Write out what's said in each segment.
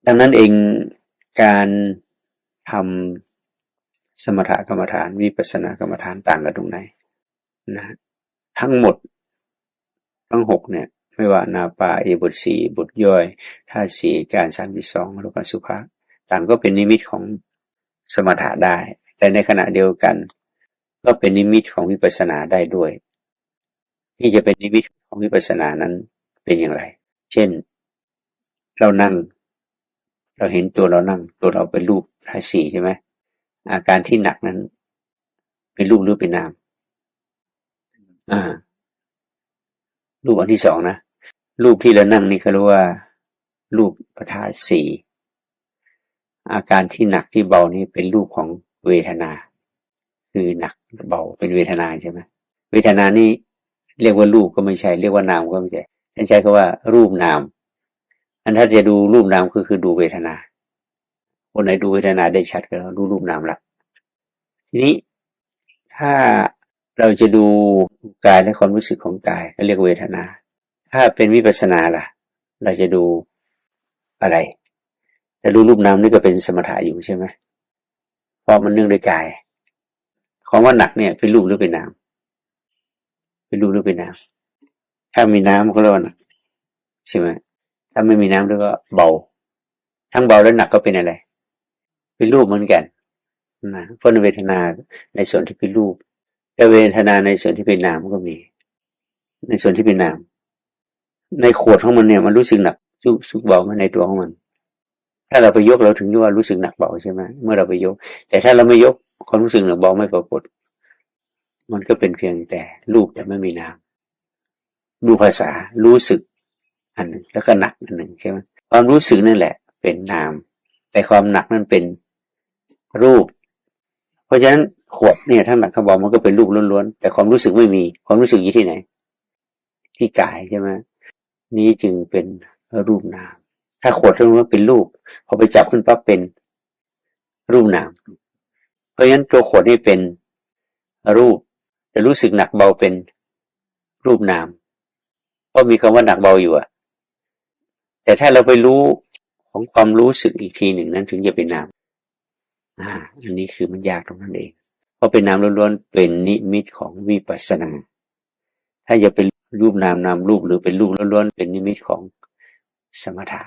ดังนั้นเองการทำสมถกรรมฐานวิปัสสนากรรมฐานต่างกันตรงไหนนะทั้งหมดทั้งหกเนี่ยไม่ว่านาปาบทสี่บทย่อยธาตุสี่การ32แล้วก็สุภาต่างก็เป็นนิมิตของสมถะได้แต่ในขณะเดียวกันก็เป็นนิมิตของวิปัสสนาได้ด้วยที่จะเป็นนิมิตของวิปัสสนานั้นเป็นอย่างไรเช่นเรานั่งเราเห็นตัวเรานั่งตัวเราเป็นรูปธาตุสี่ใช่ไหมอาการที่หนักนั้นเป็นรูปหรือเป็นนามอ่ารูปอันที่สองนะรูปที่เรานั่งนี่เขาเรียกว่ารูปธาตุสี่อาการที่หนักที่เบานี่เป็นรูปของเวทนาคือหนักเบาเป็นเวทนาใช่ไหมเวทนานี่เรียกว่ารูปก็ไม่ใช่เรียกว่านามก็ไม่ใช่ท่านใช้คำว่ารูปนามอันถ้าจะดูรูปนามคือดูเวทนาคนไหนดูเวทนาได้ชัดก็รู้รูปนามละทีนี้ถ้าเราจะดูกายและความรู้สึกของกายก็เรียกเวทนาถ้าเป็นวิปัสสนาล่ะเราจะดูอะไรแต่ดูรูปนามนี่ก็เป็นสมถะอยู่ใช่ไหมเพราะมันเนื่องด้วยกายของว่าหนักเนี่ยเป็นรูปหรือเป็นนามเป็นรูปหรือเป็นนามถ้ามีน้ำก็เรียกว่าหนักใช่ไหมถ้าไม่มีน้ำแล้วก็เบาทั้งเบาและหนักก็เป็นอะไรเป็นรูปเหมือนกันนะเพราะเวทนาในส่วนที่เป็นรูปแต่เวทนาในส่วนที่เป็นนามก็มีในส่วนที่เป็นนามในขวดของมันเนี่ยมันรู้สึกหนักรู้สึกเบาในตัวของมันถ้าเราไปยกเราถึงว่ารู้สึกหนักเบาใช่ไหมเมื่อเราไปยกแต่ถ้าเราไม่ยกความรู้สึกหนักเบาไม่ปรากฏมันก็เป็นเพียงแต่รูปแต่ไม่มีนามดูภาษารู้สึกอันหนึ่งแล้วก็หนักอันหนึ่งใช่ไหมความรู้สึกนั่นแหละเป็นนามแต่ความหนักนั่นเป็นรูปเพราะฉะนั้นขวดเนี่ยถ้าหนักเขาบอกมันก็เป็นรูปล้วนๆแต่ความรู้สึกไม่มีความรู้สึกอยู่ที่ไหนที่กายใช่ไหมนี้จึงเป็นรูปนามถ้าขวดเรื่องว่าเป็นรูปพอไปจับขึ้นปั๊บเป็นรูปนามเพราะฉะนั้นตัวขวดนี่เป็นรูปแต่รู้สึกหนักเบาเป็นรูปนามเพราะมีคำว่าหนักเบาอยู่อะแต่ถ้าเราไปรู้ของความรู้สึกอีกทีหนึ่งนั้นถึงจะเป็นนามอันนี้คือมันยากตรงนั้นเองเพราะเป็นนามล้วนๆเป็นนิมิตของวิปัสสนาถ้าจะเป็นรูปนามนามรูปหรือเป็นรูปล้วนๆเป็นนิมิตของสมถะ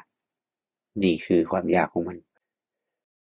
นี่คือความยากของมัน